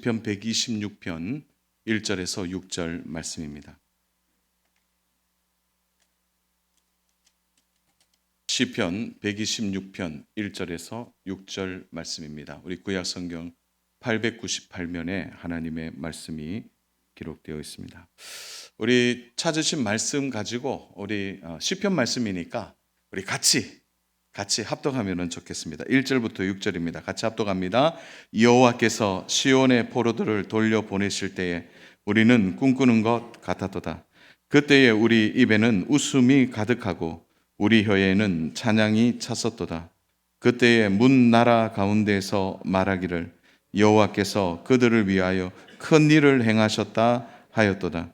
편 126편 1절에서 6절 말씀입니다. 시편 126편 1절에서 6절 말씀입니다. 우리 구약 성경 898면에 하나님의 말씀이 기록되어 있습니다. 우리 찾으신 말씀 가지고 우리 시편 말씀이니까 우리 같이 합독하면 좋겠습니다. 1절부터 6절입니다. 같이 합독합니다. 여호와께서 시온의 포로들을 돌려보내실 때에 우리는 꿈꾸는 것 같았도다. 그때에 우리 입에는 웃음이 가득하고 우리 혀에는 찬양이 찼었도다. 그때에 문 나라 가운데서 말하기를 여호와께서 그들을 위하여 큰 일을 행하셨다 하였도다.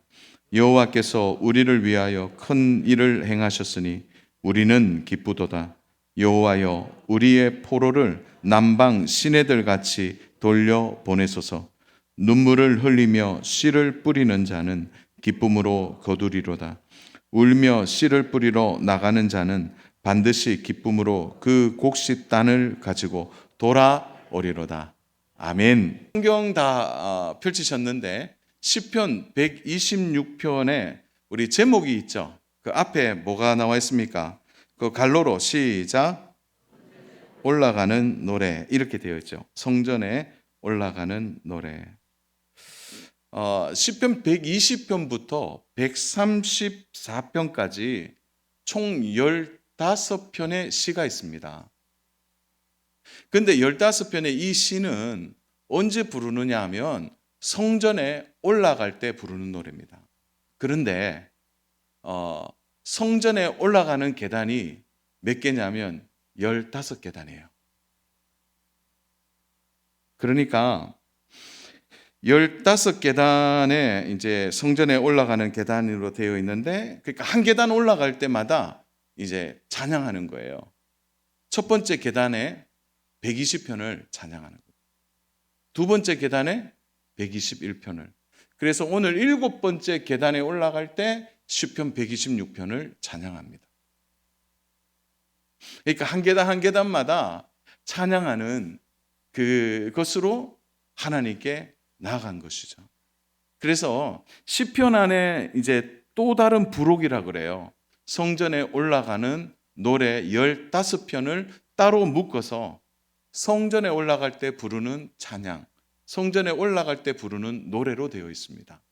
여호와께서 우리를 위하여 큰 일을 행하셨으니 우리는 기쁘도다. 여호와여 우리의 포로를 남방 시내들 같이 돌려 보내소서. 눈물을 흘리며 씨를 뿌리는 자는 기쁨으로 거두리로다. 울며 씨를 뿌리러 나가는 자는 반드시 기쁨으로 그 곡식단을 가지고 돌아오리로다. 아멘. 성경 다 펼치셨는데 시편 126편에 우리 제목이 있죠. 그 앞에 뭐가 나와 있습니까? 그 갈로로 시작. 올라가는 노래 이렇게 되어 있죠. 성전에 올라가는 노래. 시편 120편부터 134편까지 총 15편의 시가 있습니다. 그런데 15편의 이 시는 언제 부르느냐 하면 성전에 올라갈 때 부르는 노래입니다. 그런데 성전에 올라가는 계단이 몇 개냐면 15계단이에요. 그러니까 15계단에 이제 성전에 올라가는 계단으로 되어 있는데, 그러니까 한 계단 올라갈 때마다 이제 찬양하는 거예요. 첫 번째 계단에 120편을 찬양하는 거예요. 두 번째 계단에 121편을. 그래서 오늘 7번째 계단에 올라갈 때 시편 126편을 찬양합니다. 그러니까 한 계단 한 계단마다 찬양하는 그것으로 하나님께 나아간 것이죠. 그래서 시편 안에 이제 또 다른 부록이라 그래요. 성전에 올라가는 노래 15편을 따로 묶어서 성전에 올라갈 때 부르는 찬양, 성전에 올라갈 때 부르는 노래로 되어 있습니다.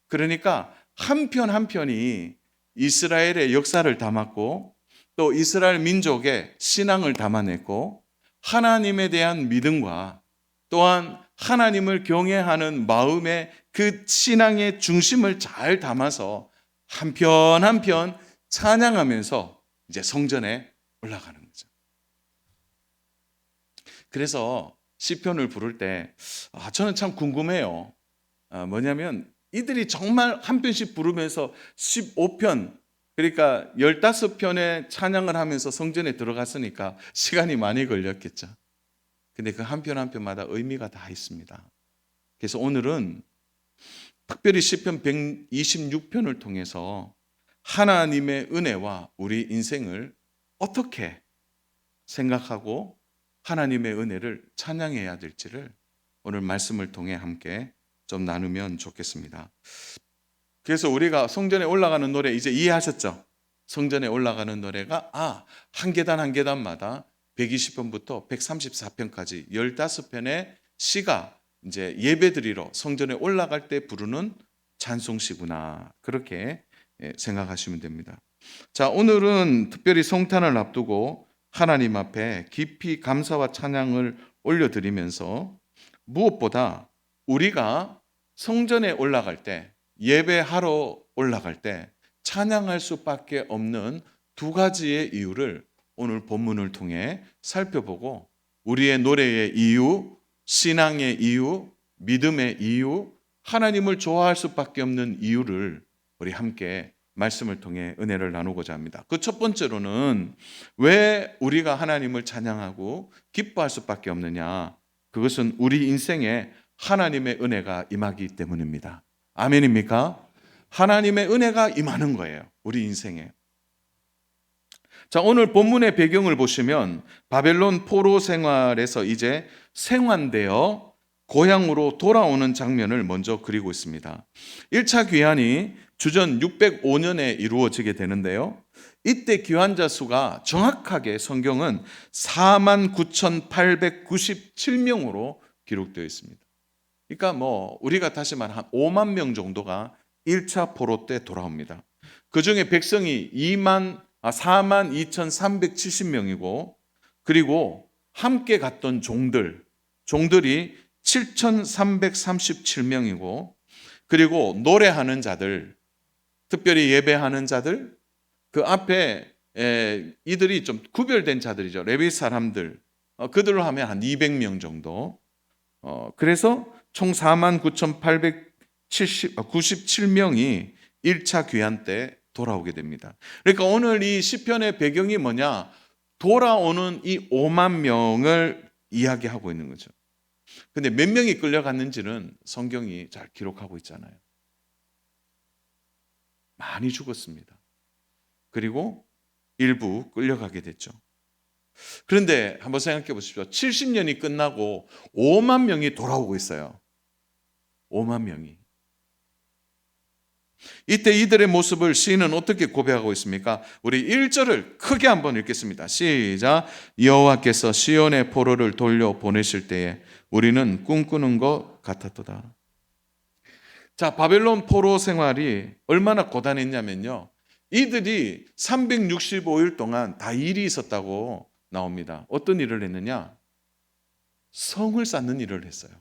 그러니까 한 편 한 편이 이스라엘의 역사를 담았고 또 이스라엘 민족의 신앙을 담아냈고 하나님에 대한 믿음과 또한 하나님을 경외하는 마음의 그 신앙의 중심을 잘 담아서 한 편 한 편 찬양하면서 이제 성전에 올라가는 거죠. 그래서 시편을 부를 때 저는 참 궁금해요. 뭐냐면 이들이 정말 한 편씩 부르면서 15편, 그러니까 15편의 찬양을 하면서 성전에 들어갔으니까 시간이 많이 걸렸겠죠. 근데 그 한 편 한 편마다 의미가 다 있습니다. 그래서 오늘은 특별히 시편 126편을 통해서 하나님의 은혜와 우리 인생을 어떻게 생각하고 하나님의 은혜를 찬양해야 될지를 오늘 말씀을 통해 함께 좀 나누면 좋겠습니다. 그래서 우리가 성전에 올라가는 노래 이제 이해하셨죠? 성전에 올라가는 노래가 한 계단 한 계단마다 120편부터 134편까지 15편의 시가 이제 예배드리러 성전에 올라갈 때 부르는 찬송시구나. 그렇게 생각하시면 됩니다. 자, 오늘은 특별히 성탄을 앞두고 하나님 앞에 깊이 감사와 찬양을 올려드리면서 무엇보다 우리가 성전에 올라갈 때, 예배하러 올라갈 때 찬양할 수밖에 없는 두 가지의 이유를 오늘 본문을 통해 살펴보고 우리의 노래의 이유, 신앙의 이유, 믿음의 이유, 하나님을 좋아할 수밖에 없는 이유를 우리 함께 말씀을 통해 은혜를 나누고자 합니다. 그 첫 번째로는 왜 우리가 하나님을 찬양하고 기뻐할 수밖에 없느냐? 그것은 우리 인생에 하나님의 은혜가 임하기 때문입니다. 아멘입니까? 하나님의 은혜가 임하는 거예요. 우리 인생에. 자, 오늘 본문의 배경을 보시면 바벨론 포로 생활에서 이제 생환되어 고향으로 돌아오는 장면을 먼저 그리고 있습니다. 1차 귀환이 주전 605년에 이루어지게 되는데요. 이때 귀환자 수가 정확하게 성경은 49,897명으로 기록되어 있습니다. 그러니까 우리가 다시 말한 한 5만 명 정도가 1차 포로 때 돌아옵니다. 그 중에 백성이 42,370명이고, 그리고 함께 갔던 종들이 7,337명이고, 그리고 노래하는 자들, 특별히 예배하는 자들, 그 앞에 이들이 좀 구별된 자들이죠. 레위 사람들, 그들로 하면 한 200명 정도. 그래서 총 49,897명이 1차 귀환 때 돌아오게 됩니다. 그러니까 오늘 이 시편의 배경이 뭐냐? 돌아오는 이 5만 명을 이야기하고 있는 거죠. 근데 몇 명이 끌려갔는지는 성경이 잘 기록하고 있잖아요. 많이 죽었습니다. 그리고 일부 끌려가게 됐죠. 그런데 한번 생각해 보십시오. 70년이 끝나고 5만 명이 돌아오고 있어요. 5만 명이. 이때 이들의 모습을 시인은 어떻게 고백하고 있습니까? 우리 1절을 크게 한번 읽겠습니다. 시작. 여호와께서 시온의 포로를 돌려 보내실 때에 우리는 꿈꾸는 것 같았도다. 자, 바벨론 포로 생활이 얼마나 고단했냐면요. 이들이 365일 동안 다 일이 있었다고 나옵니다. 어떤 일을 했느냐? 성을 쌓는 일을 했어요.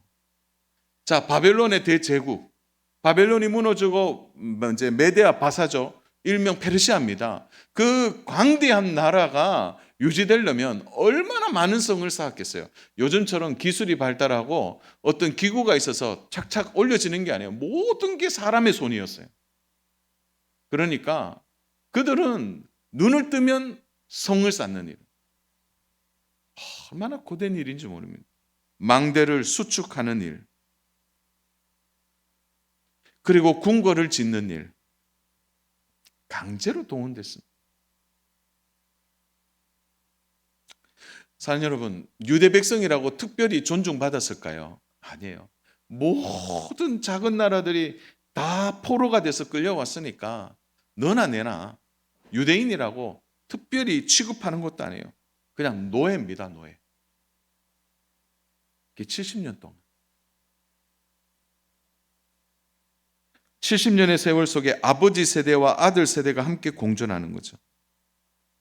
자, 바벨론의 대제국, 바벨론이 무너지고 이제 메데아 바사죠. 일명 페르시아입니다. 그 광대한 나라가 유지되려면 얼마나 많은 성을 쌓았겠어요. 요즘처럼 기술이 발달하고 어떤 기구가 있어서 착착 올려지는 게 아니에요. 모든 게 사람의 손이었어요. 그러니까 그들은 눈을 뜨면 성을 쌓는 일. 얼마나 고된 일인지 모릅니다. 망대를 수축하는 일, 그리고 궁궐을 짓는 일, 강제로 동원됐습니다. 사랑 여러분, 유대 백성이라고 특별히 존중받았을까요? 아니에요. 모든 작은 나라들이 다 포로가 돼서 끌려왔으니까 너나 내나 유대인이라고 특별히 취급하는 것도 아니에요. 그냥 노예입니다, 노예. 그게 70년 동안. 70년의 세월 속에 아버지 세대와 아들 세대가 함께 공존하는 거죠.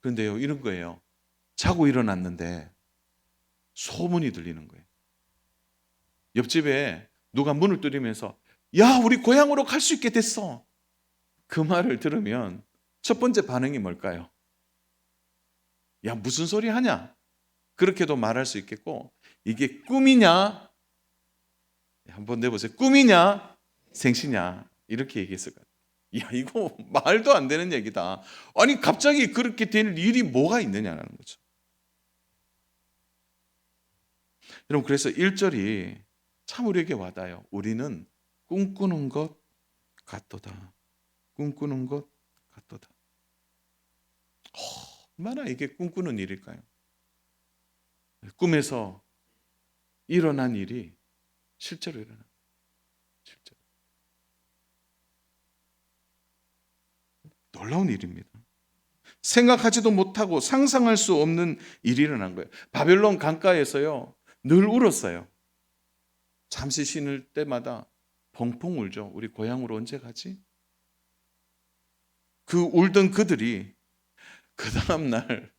그런데요, 이런 거예요. 자고 일어났는데 소문이 들리는 거예요. 옆집에 누가 문을 두드리면서 야, 우리 고향으로 갈 수 있게 됐어. 그 말을 들으면 첫 번째 반응이 뭘까요? 야, 무슨 소리 하냐? 그렇게도 말할 수 있겠고, 이게 꿈이냐? 한번 내보세요. 꿈이냐? 생시냐? 이렇게 얘기했을 것 같아요. 야, 이거 말도 안 되는 얘기다. 아니, 갑자기 그렇게 될 일이 뭐가 있느냐는 거죠. 여러분, 그래서 1절이 참 우리에게 와닿아요. 우리는 꿈꾸는 것 같도다. 꿈꾸는 것 같도다. 얼마나 이게 꿈꾸는 일일까요? 꿈에서 일어난 일이 실제로 일어나. 실제로. 놀라운 일입니다. 생각하지도 못하고 상상할 수 없는 일이 일어난 거예요. 바벨론 강가에서요, 늘 울었어요. 잠시 쉬는 때마다 펑펑 울죠. 우리 고향으로 언제 가지? 그 울던 그들이 그 다음날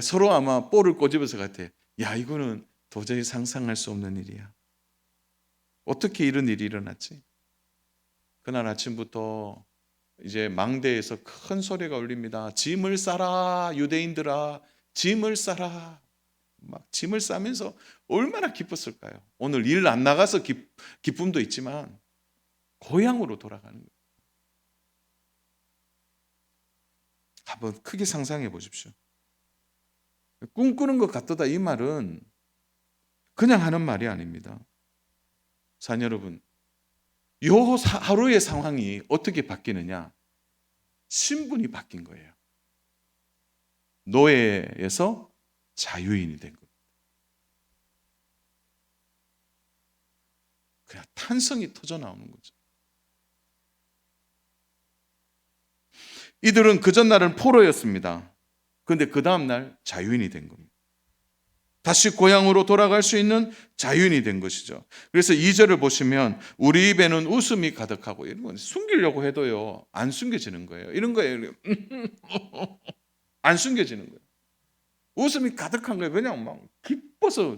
서로 아마 볼을 꼬집어서 같아. 야, 이거는 도저히 상상할 수 없는 일이야. 어떻게 이런 일이 일어났지? 그날 아침부터 이제 망대에서 큰 소리가 울립니다. 짐을 싸라, 유대인들아, 짐을 싸라. 막 짐을 싸면서 얼마나 기뻤을까요? 오늘 일 안 나가서 기쁨도 있지만 고향으로 돌아가는 거예요. 한번 크게 상상해 보십시오. 꿈꾸는 것 같도다, 이 말은 그냥 하는 말이 아닙니다. 사랑 여러분, 요 하루의 상황이 어떻게 바뀌느냐? 신분이 바뀐 거예요. 노예에서 자유인이 된 겁니다. 찬성이 터져 나오는 거죠. 이들은 그 전날은 포로였습니다. 그런데 그 다음날 자유인이 된 겁니다. 다시 고향으로 돌아갈 수 있는 자유인이 된 것이죠. 그래서 2절을 보시면 우리 입에는 웃음이 가득하고, 이런 건 숨기려고 해도요 안 숨겨지는 거예요. 이런 거예요. 안 숨겨지는 거예요. 웃음이 가득한 거예요. 그냥 막 기뻐서.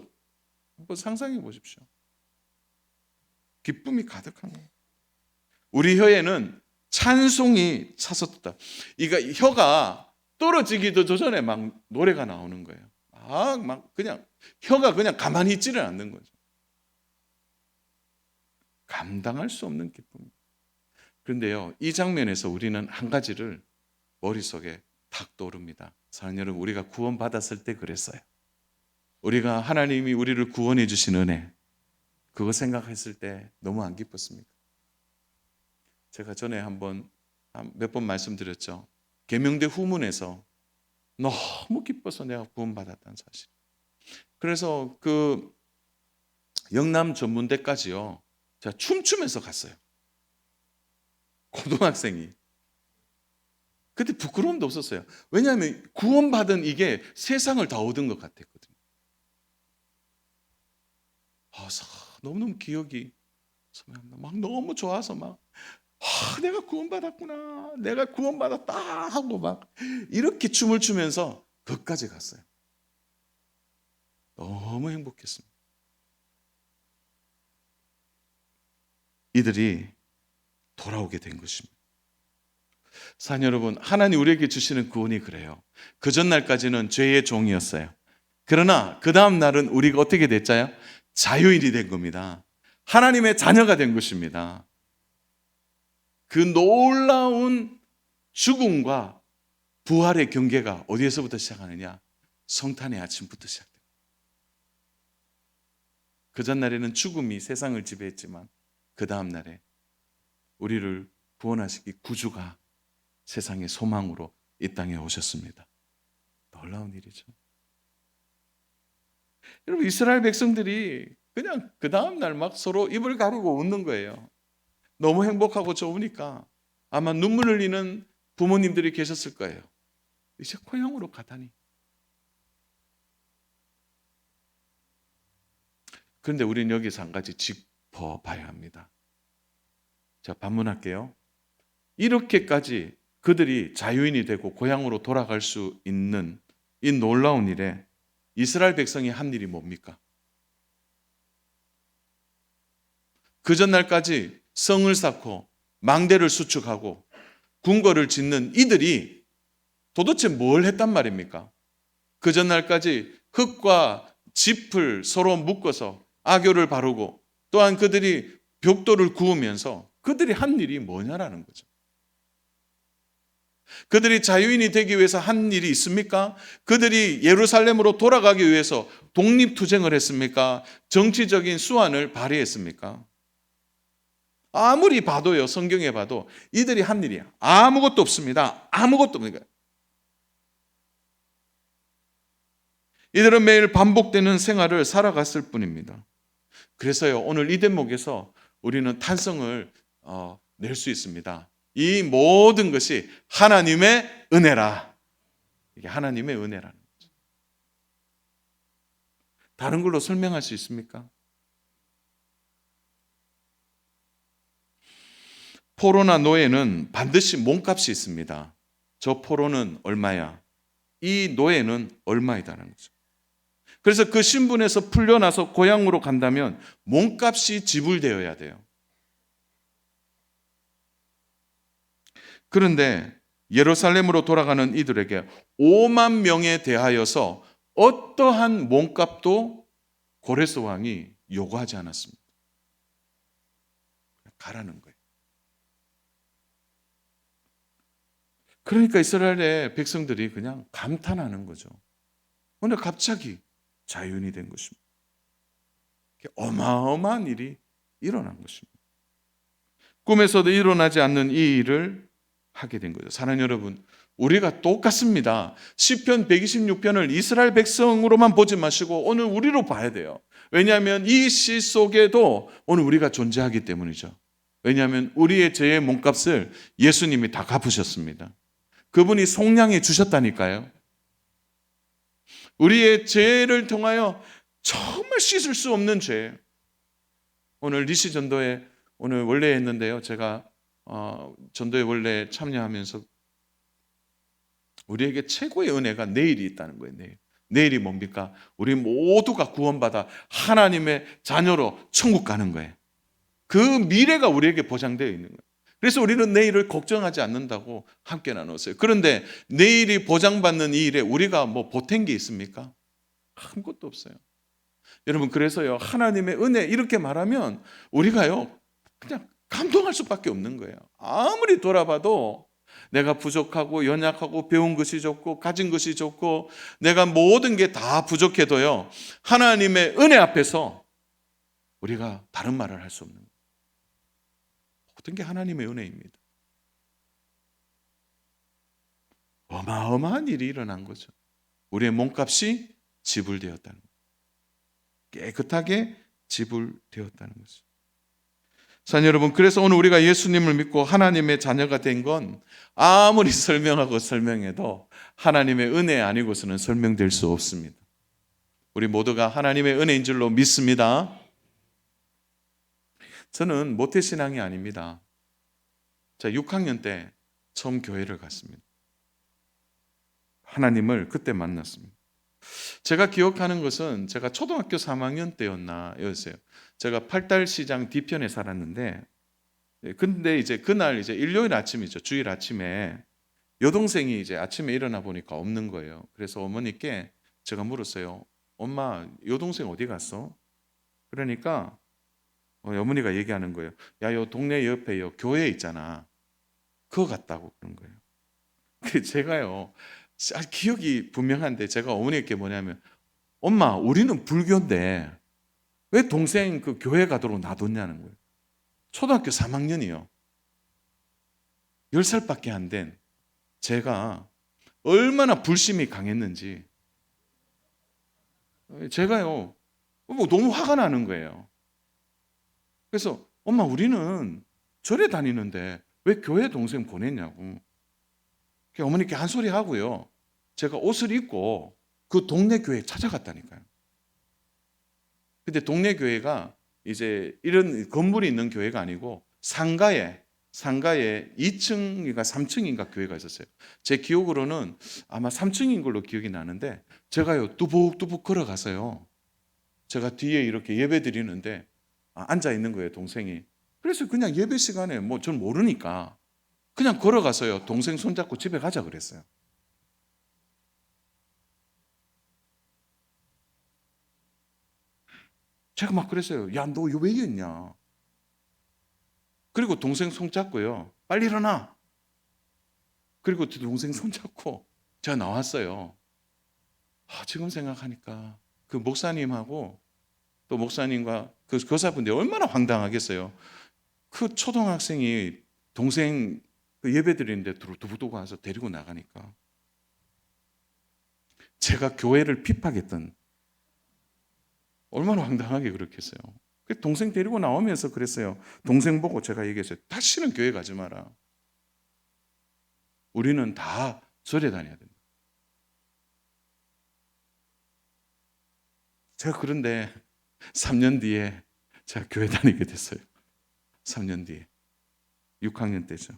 한번 상상해 보십시오. 기쁨이 가득한 거예요. 우리 혀에는 찬송이 차섰다. 이거 혀가 떨어지기도 전에 막 노래가 나오는 거예요. 막 그냥 혀가 그냥 가만히 있지를 않는 거죠. 감당할 수 없는 기쁨. 그런데요, 이 장면에서 우리는 한 가지를 머릿속에 탁 떠오릅니다. 사랑하는 여러분, 우리가 구원받았을 때 그랬어요. 우리가 하나님이 우리를 구원해 주신 은혜, 그거 생각했을 때 너무 안 기뻤습니까? 제가 전에 몇 번 말씀드렸죠. 계명대 후문에서 너무 기뻐서 내가 구원받았다는 사실. 그래서 그 영남 전문대까지요, 제가 춤추면서 갔어요. 고등학생이. 그때 부끄러움도 없었어요. 왜냐하면 구원받은 이게 세상을 다 얻은 것 같았거든요. 너무너무 기억이 막 너무 좋아서 막 내가 구원받았구나, 내가 구원받았다 하고 막 이렇게 춤을 추면서 거기까지 갔어요. 너무 행복했습니다. 이들이 돌아오게 된 것입니다. 사랑하는 여러분, 하나님 우리에게 주시는 구원이 그래요. 그 전날까지는 죄의 종이었어요. 그러나 그 다음 날은 우리가 어떻게 됐자요? 자유인이 된 겁니다. 하나님의 자녀가 된 것입니다. 그 놀라운 죽음과 부활의 경계가 어디에서부터 시작하느냐? 성탄의 아침부터 시작됩니다. 그 전날에는 죽음이 세상을 지배했지만 그 다음 날에 우리를 구원하시기 구주가 세상의 소망으로 이 땅에 오셨습니다. 놀라운 일이죠. 여러분, 이스라엘 백성들이 그냥 그 다음 날 막 서로 입을 가리고 웃는 거예요. 너무 행복하고 좋으니까 아마 눈물 흘리는 부모님들이 계셨을 거예요. 이제 고향으로 가다니. 그런데 우리는 여기서 한 가지 짚어봐야 합니다. 자, 반문할게요. 이렇게까지 그들이 자유인이 되고 고향으로 돌아갈 수 있는 이 놀라운 일에 이스라엘 백성이 한 일이 뭡니까? 그 전날까지 성을 쌓고 망대를 수축하고 궁궐을 짓는 이들이 도대체 뭘 했단 말입니까? 그 전날까지 흙과 짚을 서로 묶어서 악교를 바르고 또한 그들이 벽돌을 구우면서 그들이 한 일이 뭐냐라는 거죠. 그들이 자유인이 되기 위해서 한 일이 있습니까? 그들이 예루살렘으로 돌아가기 위해서 독립투쟁을 했습니까? 정치적인 수완을 발휘했습니까? 아무리 봐도요, 성경에 봐도 이들이 한 일이야. 아무것도 없습니다. 아무것도 없는 거예요. 이들은 매일 반복되는 생활을 살아갔을 뿐입니다. 그래서요, 오늘 이 대목에서 우리는 탄성을 낼 수 있습니다. 이 모든 것이 하나님의 은혜라. 이게 하나님의 은혜라는 거죠. 다른 걸로 설명할 수 있습니까? 포로나 노예는 반드시 몸값이 있습니다. 저 포로는 얼마야? 이 노예는 얼마이다라는 거죠. 그래서 그 신분에서 풀려나서 고향으로 간다면 몸값이 지불되어야 돼요. 그런데 예루살렘으로 돌아가는 이들에게 5만 명에 대하여서 어떠한 몸값도 고레스 왕이 요구하지 않았습니다. 가라는 거예요. 그러니까 이스라엘의 백성들이 그냥 감탄하는 거죠. 근데 갑자기 자유인이 된 것입니다. 어마어마한 일이 일어난 것입니다. 꿈에서도 일어나지 않는 이 일을 하게 된 거죠. 사랑하는 여러분, 우리가 똑같습니다. 시편 126편을 이스라엘 백성으로만 보지 마시고 오늘 우리로 봐야 돼요. 왜냐하면 이 시 속에도 오늘 우리가 존재하기 때문이죠. 왜냐하면 우리의 죄의 몸값을 예수님이 다 갚으셨습니다. 그분이 속량해 주셨다니까요. 우리의 죄를 통하여 정말 씻을 수 없는 죄. 오늘 리시 전도에 오늘 원래 했는데요. 제가 전도에 원래 참여하면서 우리에게 최고의 은혜가 내일이 있다는 거예요. 내일이 뭡니까? 우리 모두가 구원받아 하나님의 자녀로 천국 가는 거예요. 그 미래가 우리에게 보장되어 있는 거예요. 그래서 우리는 내일을 걱정하지 않는다고 함께 나눴어요. 그런데 내일이 보장받는 이 일에 우리가 뭐 보탠 게 있습니까? 아무것도 없어요. 여러분, 그래서요, 하나님의 은혜 이렇게 말하면 우리가요 그냥 감동할 수밖에 없는 거예요. 아무리 돌아봐도 내가 부족하고 연약하고 배운 것이 좋고 가진 것이 좋고 내가 모든 게 다 부족해도요, 하나님의 은혜 앞에서 우리가 다른 말을 할 수 없는 거예요. 모든 게 하나님의 은혜입니다. 어마어마한 일이 일어난 거죠. 우리의 몸값이 지불되었다는 거예요. 깨끗하게 지불되었다는 거죠. 사랑하는 여러분, 그래서 오늘 우리가 예수님을 믿고 하나님의 자녀가 된 건 아무리 설명하고 설명해도 하나님의 은혜 아니고서는 설명될 수 없습니다. 우리 모두가 하나님의 은혜인 줄로 믿습니다. 저는 모태신앙이 아닙니다. 제가 6학년 때 처음 교회를 갔습니다. 하나님을 그때 만났습니다. 제가 기억하는 것은 제가 초등학교 3학년 때였나 였어요. 제가 팔달시장 뒤편에 살았는데, 근데 이제 그날 이제 일요일 아침이죠. 주일 아침에 여동생이 이제 아침에 일어나 보니까 없는 거예요. 그래서 어머니께 제가 물었어요. 엄마, 여동생 어디 갔어? 그러니까 어머니가 얘기하는 거예요. 야, 요 동네 옆에 요 교회 있잖아. 그거 갔다고 그런 거예요. 제가요, 기억이 분명한데 제가 어머니께 뭐냐면, 엄마, 우리는 불교인데 왜 동생 그 교회 가도록 놔뒀냐는 거예요. 초등학교 3학년이요. 10살밖에 안 된 제가 얼마나 불심이 강했는지 제가요, 뭐 너무 화가 나는 거예요. 그래서 엄마, 우리는 절에 다니는데 왜 교회 동생 보냈냐고. 어머니께 한 소리 하고요, 제가 옷을 입고 그 동네 교회에 찾아갔다니까요. 근데 동네 교회가 이제 이런 건물이 있는 교회가 아니고 상가에 2층인가 3층인가 교회가 있었어요. 제 기억으로는 아마 3층인 걸로 기억이 나는데, 제가요 뚜벅뚜벅 걸어가서요, 제가 뒤에 이렇게 예배 드리는데 앉아 있는 거예요, 동생이. 그래서 그냥 예배 시간에 뭐 전 모르니까 그냥 걸어가서요, 동생 손잡고 집에 가자 그랬어요. 제가 막 그랬어요. 야, 너 왜 이랬냐? 그리고 동생 손잡고요, 빨리 일어나. 그리고 동생 손잡고 제가 나왔어요. 지금 생각하니까 그 목사님하고 또 목사님과 그 교사분들이 얼마나 황당하겠어요. 그 초등학생이 동생 그 예배 드리는데 두고두고 와서 데리고 나가니까 제가 교회를 핍박했던, 얼마나 황당하게 그렇겠어요. 동생 데리고 나오면서 그랬어요. 동생 보고 제가 얘기했어요. 다시는 교회 가지 마라. 우리는 다 절에 다녀야 된다. 제가 그런데 3년 뒤에 제가 교회 다니게 됐어요. 3년 뒤에. 6학년 때죠.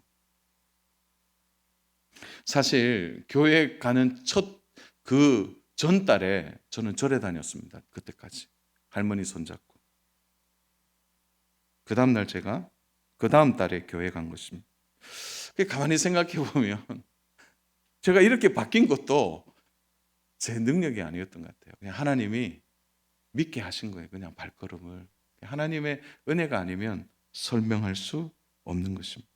사실 교회 가는 첫 그 전달에 저는 절에 다녔습니다. 그때까지. 할머니 손잡고. 그 다음날 제가 그 다음 달에 교회 간 것입니다. 가만히 생각해 보면 제가 이렇게 바뀐 것도 제 능력이 아니었던 것 같아요. 그냥 하나님이 믿게 하신 거예요. 그냥 발걸음을. 하나님의 은혜가 아니면 설명할 수 없는 것입니다.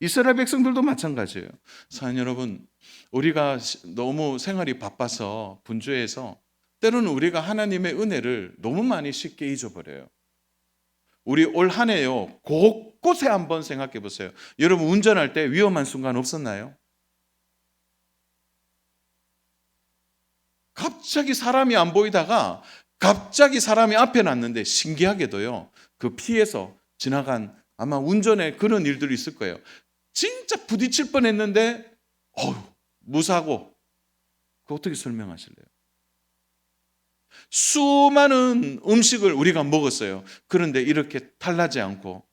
이스라엘 백성들도 마찬가지예요. 사랑하는 여러분, 우리가 너무 생활이 바빠서 분주해서 때로는 우리가 하나님의 은혜를 너무 많이 쉽게 잊어버려요. 우리 올 한 해요, 꼭 곳곳에 한번 생각해 보세요. 여러분 운전할 때 위험한 순간 없었나요? 갑자기 사람이 안 보이다가 갑자기 사람이 앞에 났는데 신기하게도요. 그 피해서 지나간 아마 운전에 그런 일들이 있을 거예요. 진짜 부딪힐 뻔했는데 무사고. 그거 어떻게 설명하실래요? 수많은 음식을 우리가 먹었어요. 그런데 이렇게 탈나지 않고.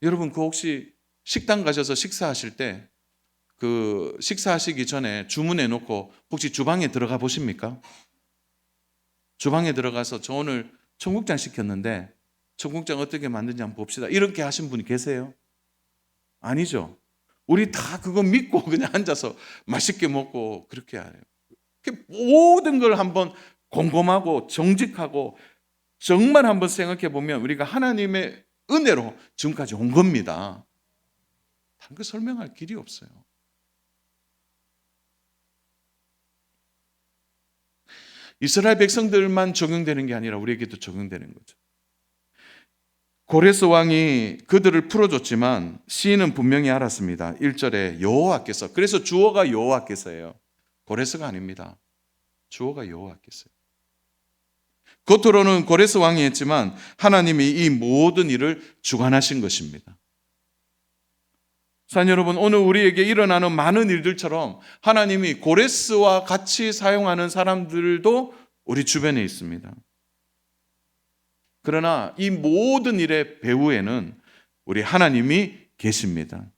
여러분 그 혹시 식당 가셔서 식사하실 때 그 식사하시기 전에 주문해 놓고 혹시 주방에 들어가 보십니까? 주방에 들어가서 저 오늘 청국장 시켰는데 청국장 어떻게 만드는지 한번 봅시다. 이렇게 하신 분이 계세요? 아니죠. 우리 다 그거 믿고 그냥 앉아서 맛있게 먹고 그렇게 해요. 모든 걸 한번 곰곰하고 정직하고 정말 한번 생각해 보면 우리가 하나님의 은혜로 지금까지 온 겁니다. 다른 거 설명할 길이 없어요. 이스라엘 백성들만 적용되는 게 아니라 우리에게도 적용되는 거죠. 고레스 왕이 그들을 풀어줬지만 시인은 분명히 알았습니다. 1절에 여호와께서, 그래서 주어가 여호와께서예요. 고레스가 아닙니다. 주어가 여호와께서예요. 겉으로는 고레스 왕이 했지만 하나님이 이 모든 일을 주관하신 것입니다. 사랑 여러분, 오늘 우리에게 일어나는 많은 일들처럼 하나님이 고레스와 같이 사용하는 사람들도 우리 주변에 있습니다. 그러나 이 모든 일의 배후에는 우리 하나님이 계십니다.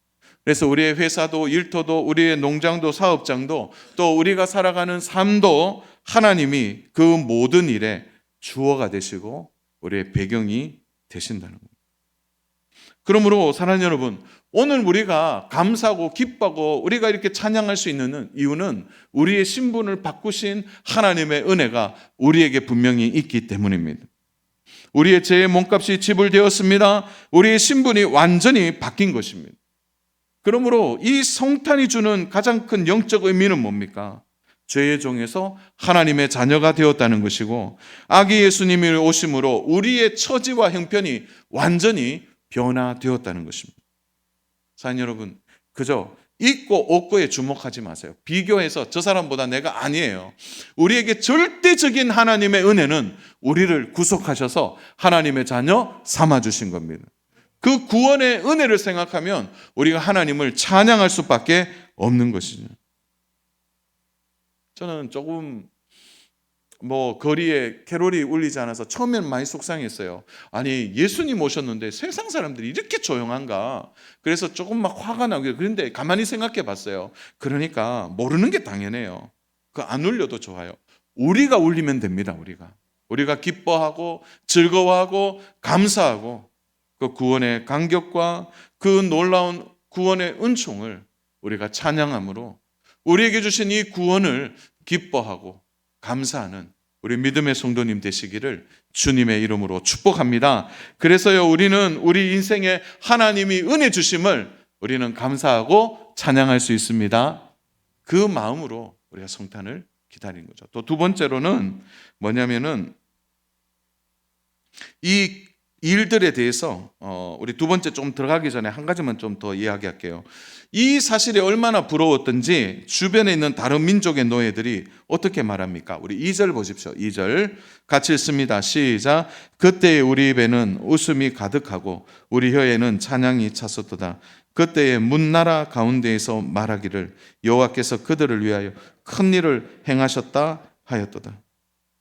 그래서 우리의 회사도 일터도 우리의 농장도 사업장도 또 우리가 살아가는 삶도 하나님이 그 모든 일에 주어가 되시고 우리의 배경이 되신다는 겁니다. 그러므로 사랑하는 여러분, 오늘 우리가 감사하고 기뻐하고 우리가 이렇게 찬양할 수 있는 이유는 우리의 신분을 바꾸신 하나님의 은혜가 우리에게 분명히 있기 때문입니다. 우리의 죄의 몸값이 지불되었습니다. 우리의 신분이 완전히 바뀐 것입니다. 그러므로 이 성탄이 주는 가장 큰 영적 의미는 뭡니까? 죄의 종에서 하나님의 자녀가 되었다는 것이고 아기 예수님이 오심으로 우리의 처지와 형편이 완전히 변화되었다는 것입니다. 사랑 여러분, 그저 있고 없고에 주목하지 마세요. 비교해서 저 사람보다 내가 아니에요. 우리에게 절대적인 하나님의 은혜는 우리를 구속하셔서 하나님의 자녀 삼아주신 겁니다. 그 구원의 은혜를 생각하면 우리가 하나님을 찬양할 수밖에 없는 것이죠. 저는 조금 거리에 캐롤이 울리지 않아서 처음에는 많이 속상했어요. 아니 예수님 오셨는데 세상 사람들이 이렇게 조용한가? 그래서 조금 막 화가 나고 그런데 가만히 생각해 봤어요. 그러니까 모르는 게 당연해요. 그 안 울려도 좋아요. 우리가 울리면 됩니다. 우리가 기뻐하고 즐거워하고 감사하고 그 구원의 감격과 그 놀라운 구원의 은총을 우리가 찬양함으로 우리에게 주신 이 구원을 기뻐하고 감사하는 우리 믿음의 성도님 되시기를 주님의 이름으로 축복합니다. 그래서요, 우리는 우리 인생에 하나님이 은혜 주심을 우리는 감사하고 찬양할 수 있습니다. 그 마음으로 우리가 성탄을 기다리는 거죠. 또 두 번째로는 뭐냐면은 이 일들에 대해서 우리 두 번째 좀 들어가기 전에 한 가지만 좀 더 이야기할게요. 이 사실이 얼마나 부러웠던지 주변에 있는 다른 민족의 노예들이 어떻게 말합니까? 우리 2절 보십시오. 2절 같이 읽습니다. 시작. 그때에 우리 입에는 웃음이 가득하고 우리 혀에는 찬양이 찼었도다. 그때에 문나라 가운데에서 말하기를 여호와께서 그들을 위하여 큰 일을 행하셨다 하였도다.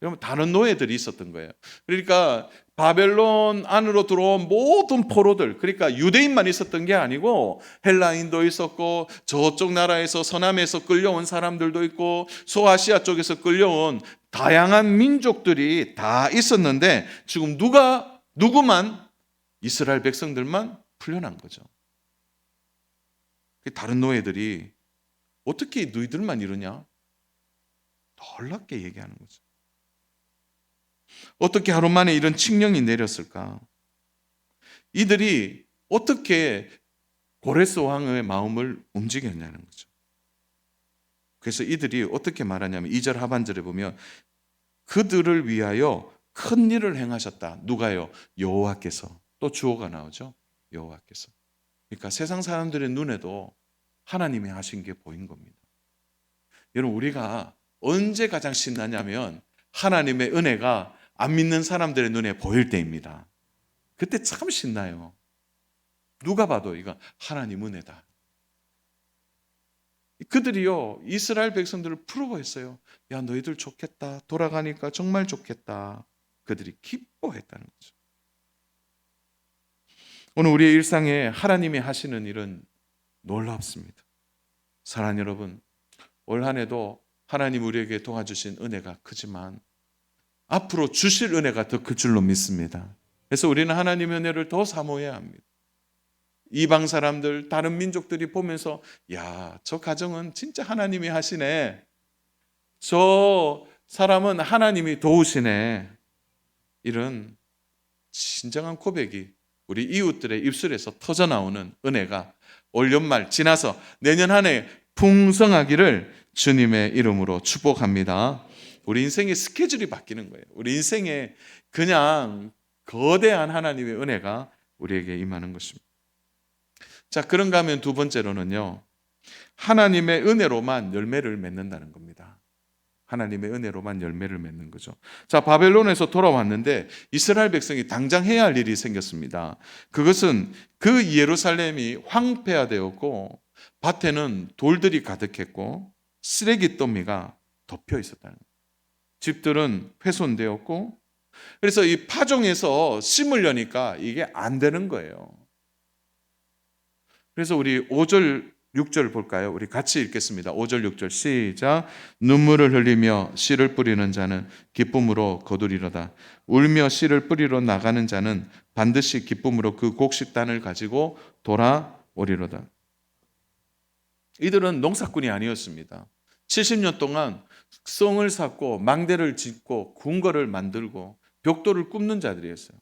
여러분 다른 노예들이 있었던 거예요. 그러니까 바벨론 안으로 들어온 모든 포로들, 그러니까 유대인만 있었던 게 아니고 헬라인도 있었고 저쪽 나라에서 서남에서 끌려온 사람들도 있고 소아시아 쪽에서 끌려온 다양한 민족들이 다 있었는데 지금 누구만 이스라엘 백성들만 풀려난 거죠. 다른 노예들이 어떻게 너희들만 이러냐? 놀랍게 얘기하는 거죠. 어떻게 하루 만에 이런 칙령이 내렸을까? 이들이 어떻게 고레스 왕의 마음을 움직였냐는 거죠. 그래서 이들이 어떻게 말하냐면 2절 하반절에 보면 그들을 위하여 큰 일을 행하셨다. 누가요? 여호와께서. 또 주어가 나오죠. 여호와께서. 그러니까 세상 사람들의 눈에도 하나님이 하신 게 보인 겁니다. 여러분, 우리가 언제 가장 신나냐면 하나님의 은혜가 안 믿는 사람들의 눈에 보일 때입니다. 그때 참 신나요. 누가 봐도 이거 하나님 은혜다. 그들이요, 이스라엘 백성들을 부러워했어요. 야, 너희들 좋겠다. 돌아가니까 정말 좋겠다. 그들이 기뻐했다는 거죠. 오늘 우리의 일상에 하나님이 하시는 일은 놀랍습니다. 사랑하는 여러분, 올 한 해도 하나님 우리에게 도와주신 은혜가 크지만 앞으로 주실 은혜가 더 클 줄로 믿습니다. 그래서 우리는 하나님의 은혜를 더 사모해야 합니다. 이방 사람들, 다른 민족들이 보면서 야, 저 가정은 진짜 하나님이 하시네. 저 사람은 하나님이 도우시네. 이런 진정한 고백이 우리 이웃들의 입술에서 터져나오는 은혜가 올 연말 지나서 내년 한 해 풍성하기를 주님의 이름으로 축복합니다. 우리 인생의 스케줄이 바뀌는 거예요. 우리 인생에 그냥 거대한 하나님의 은혜가 우리에게 임하는 것입니다. 자, 그런가 하면 두 번째로는요, 하나님의 은혜로만 열매를 맺는다는 겁니다. 하나님의 은혜로만 열매를 맺는 거죠. 자, 바벨론에서 돌아왔는데 이스라엘 백성이 당장 해야 할 일이 생겼습니다. 그것은 그 예루살렘이 황폐화되었고 밭에는 돌들이 가득했고 쓰레기 더미가 덮여 있었다는 거예요. 집들은 훼손되었고, 그래서 이 파종에서 심으려니까 이게 안 되는 거예요. 그래서 우리 5절 6절 볼까요? 우리 같이 읽겠습니다. 5절 6절 시작. 눈물을 흘리며 씨를 뿌리는 자는 기쁨으로 거두리로다. 울며 씨를 뿌리러 나가는 자는 반드시 기쁨으로 그 곡식단을 가지고 돌아오리로다. 이들은 농사꾼이 아니었습니다. 70년 동안 성을 쌓고 망대를 짓고 궁궐을 만들고 벽돌을 굽는 자들이었어요.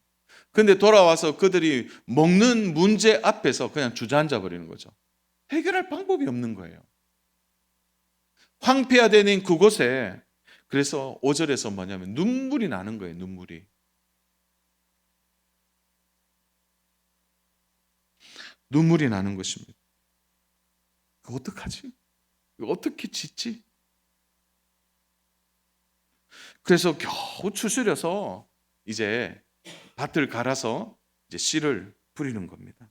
그런데 돌아와서 그들이 먹는 문제 앞에서 그냥 주저앉아 버리는 거죠. 해결할 방법이 없는 거예요. 황폐화되는 그곳에, 그래서 5절에서 뭐냐면 눈물이 나는 거예요. 눈물이. 눈물이 나는 것입니다. 어떡하지? 어떻게 짓지? 그래서 겨우 추스려서 이제 밭을 갈아서 이제 씨를 뿌리는 겁니다.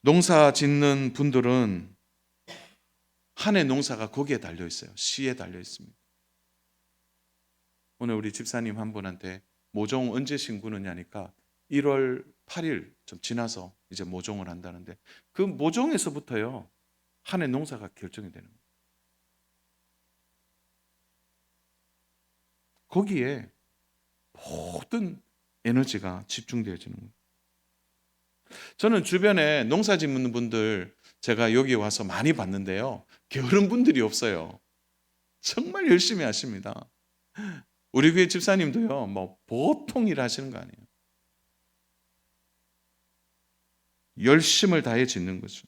농사 짓는 분들은 한 해 농사가 거기에 달려 있어요. 씨에 달려 있습니다. 오늘 우리 집사님 한 분한테 모종 언제 심구느냐니까 1월 8일 좀 지나서 이제 모종을 한다는데 그 모종에서부터요 한 해 농사가 결정이 되는 거예요. 거기에 모든 에너지가 집중되어지는 거예요. 저는 주변에 농사 짓는 분들 제가 여기 와서 많이 봤는데요. 게으른 분들이 없어요. 정말 열심히 하십니다. 우리 교회 집사님도요. 뭐 보통 일 하시는 거 아니에요. 열심을 다해 짓는 거죠.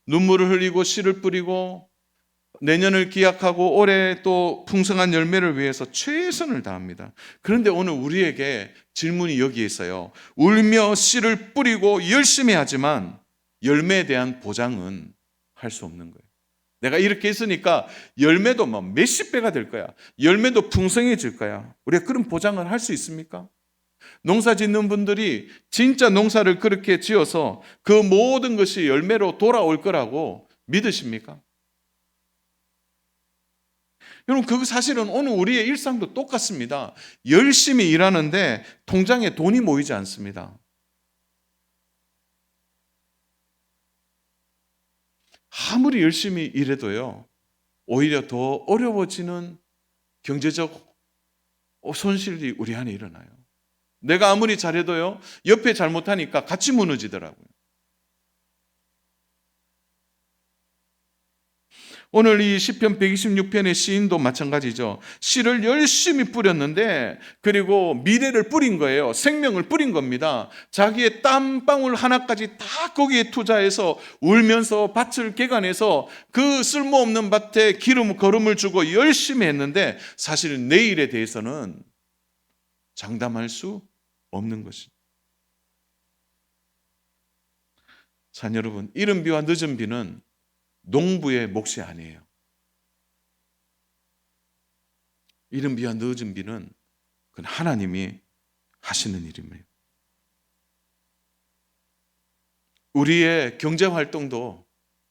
눈물을 흘리고 씨를 뿌리고 내년을 기약하고 올해 또 풍성한 열매를 위해서 최선을 다합니다. 그런데 오늘 우리에게 질문이 여기에 있어요. 울며 씨를 뿌리고 열심히 하지만 열매에 대한 보장은 할 수 없는 거예요. 내가 이렇게 했으니까 열매도 뭐 몇십 배가 될 거야. 열매도 풍성해질 거야. 우리가 그런 보장을 할 수 있습니까? 농사 짓는 분들이 진짜 농사를 그렇게 지어서 그 모든 것이 열매로 돌아올 거라고 믿으십니까? 여러분, 그 사실은 오늘 우리의 일상도 똑같습니다. 열심히 일하는데 통장에 돈이 모이지 않습니다. 아무리 열심히 일해도요, 오히려 더 어려워지는 경제적 손실이 우리 안에 일어나요. 내가 아무리 잘해도요, 옆에 잘못하니까 같이 무너지더라고요. 오늘 이 시편 126편의 시인도 마찬가지죠. 씨를 열심히 뿌렸는데, 그리고 미래를 뿌린 거예요. 생명을 뿌린 겁니다. 자기의 땀방울 하나까지 다 거기에 투자해서 울면서 밭을 개간해서 그 쓸모없는 밭에 거름을 주고 열심히 했는데, 사실은 내일에 대해서는 장담할 수 없는 것입니다. 자, 여러분, 이른 비와 늦은 비는 농부의 몫이 아니에요. 이른 비와 늦은 비는 그건 하나님이 하시는 일입니다. 우리의 경제 활동도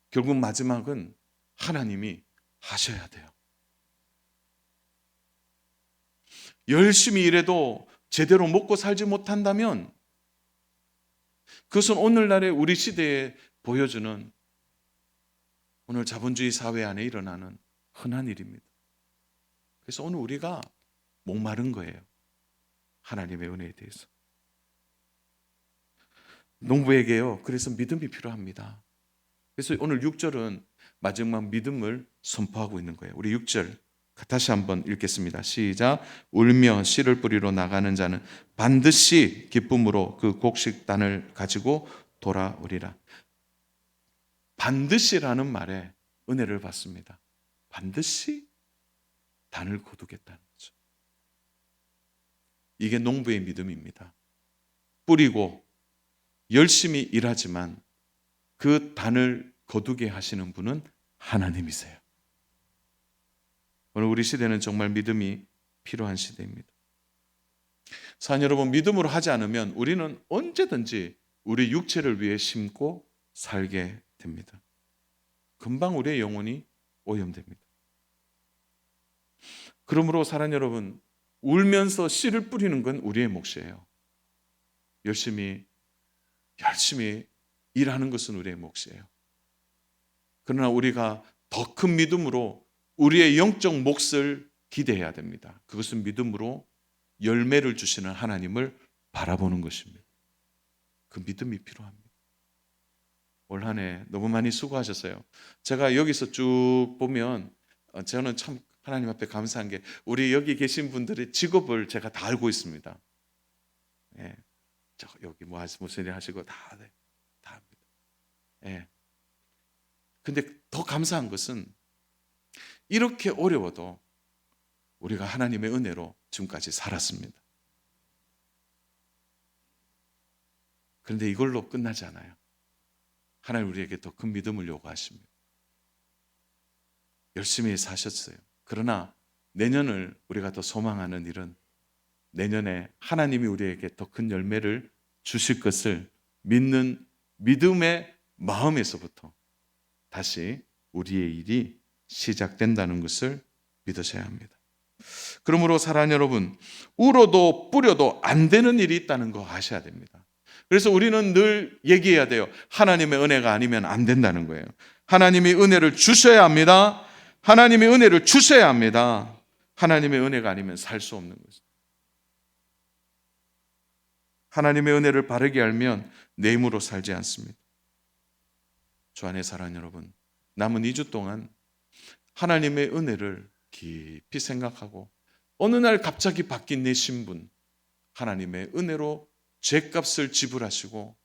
결국 마지막은 하나님이 하셔야 돼요. 열심히 일해도 제대로 먹고 살지 못한다면 그것은 오늘날의 우리 시대에 보여주는 오늘 자본주의 사회 안에 일어나는 흔한 일입니다. 그래서 오늘 우리가 목마른 거예요. 하나님의 은혜에 대해서. 농부에게요, 그래서 믿음이 필요합니다. 그래서 오늘 6절은 마지막 믿음을 선포하고 있는 거예요. 우리 6절 다시 한번 읽겠습니다. 시작. 울며 씨를 뿌리러 나가는 자는 반드시 기쁨으로 그 곡식단을 가지고 돌아오리라. 반드시라는 말에 은혜를 받습니다. 반드시 단을 거두겠다는 거죠. 이게 농부의 믿음입니다. 뿌리고 열심히 일하지만 그 단을 거두게 하시는 분은 하나님이세요. 오늘 우리 시대는 정말 믿음이 필요한 시대입니다. 사랑 여러분, 믿음으로 하지 않으면 우리는 언제든지 우리 육체를 위해 심고 살게 됩니다. 금방 우리의 영혼이 오염됩니다. 그러므로 사랑 여러분, 울면서 씨를 뿌리는 건 우리의 몫이에요. 열심히 일하는 것은 우리의 몫이에요. 그러나 우리가 더 큰 믿음으로 우리의 영적 몫을 기대해야 됩니다. 그것은 믿음으로 열매를 주시는 하나님을 바라보는 것입니다. 그 믿음이 필요합니다. 올 한 해 너무 많이 수고하셨어요. 제가 여기서 쭉 보면 저는 참 하나님 앞에 감사한 게 우리 여기 계신 분들의 직업을 제가 다 알고 있습니다. 예, 여기 무슨 일 하시고 다 합니다. 예. 근데 더 감사한 것은 이렇게 어려워도 우리가 하나님의 은혜로 지금까지 살았습니다. 그런데 이걸로 끝나지 않아요. 하나님 우리에게 더 큰 믿음을 요구하십니다. 열심히 사셨어요. 그러나 내년을 우리가 더 소망하는 일은 내년에 하나님이 우리에게 더 큰 열매를 주실 것을 믿는 믿음의 마음에서부터 다시 우리의 일이 시작된다는 것을 믿으셔야 합니다. 그러므로 사랑하는 여러분, 울어도 뿌려도 안 되는 일이 있다는 거 아셔야 됩니다. 그래서 우리는 늘 얘기해야 돼요. 하나님의 은혜가 아니면 안 된다는 거예요. 하나님이 은혜를 주셔야 합니다. 하나님의 은혜를 주셔야 합니다. 하나님의 은혜가 아니면 살 수 없는 것입니다. 하나님의 은혜를 바르게 알면 내 힘으로 살지 않습니다. 주 안에 사랑하는 여러분, 남은 2주 동안 하나님의 은혜를 깊이 생각하고 어느 날 갑자기 바뀐 내 신분, 하나님의 은혜로 죄값을 지불하시고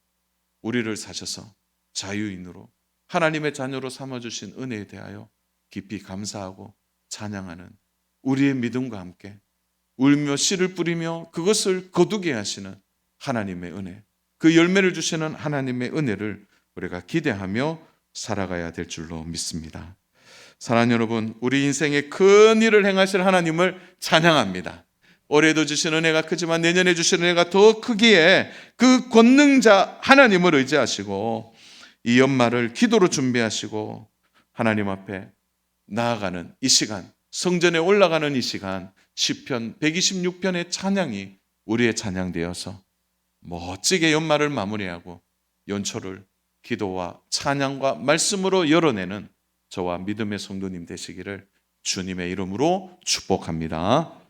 우리를 사셔서 자유인으로 하나님의 자녀로 삼아주신 은혜에 대하여 깊이 감사하고 찬양하는 우리의 믿음과 함께 울며 씨를 뿌리며 그것을 거두게 하시는 하나님의 은혜, 그 열매를 주시는 하나님의 은혜를 우리가 기대하며 살아가야 될 줄로 믿습니다. 사랑하는 여러분, 우리 인생에 큰 일을 행하실 하나님을 찬양합니다. 올해도 주신 은혜가 크지만 내년에 주신 은혜가 더 크기에 그 권능자 하나님을 의지하시고 이 연말을 기도로 준비하시고 하나님 앞에 나아가는 이 시간, 성전에 올라가는 이 시간, 시편 126편의 찬양이 우리의 찬양되어서 멋지게 연말을 마무리하고 연초를 기도와 찬양과 말씀으로 열어내는 저와 믿음의 성도님 되시기를 주님의 이름으로 축복합니다.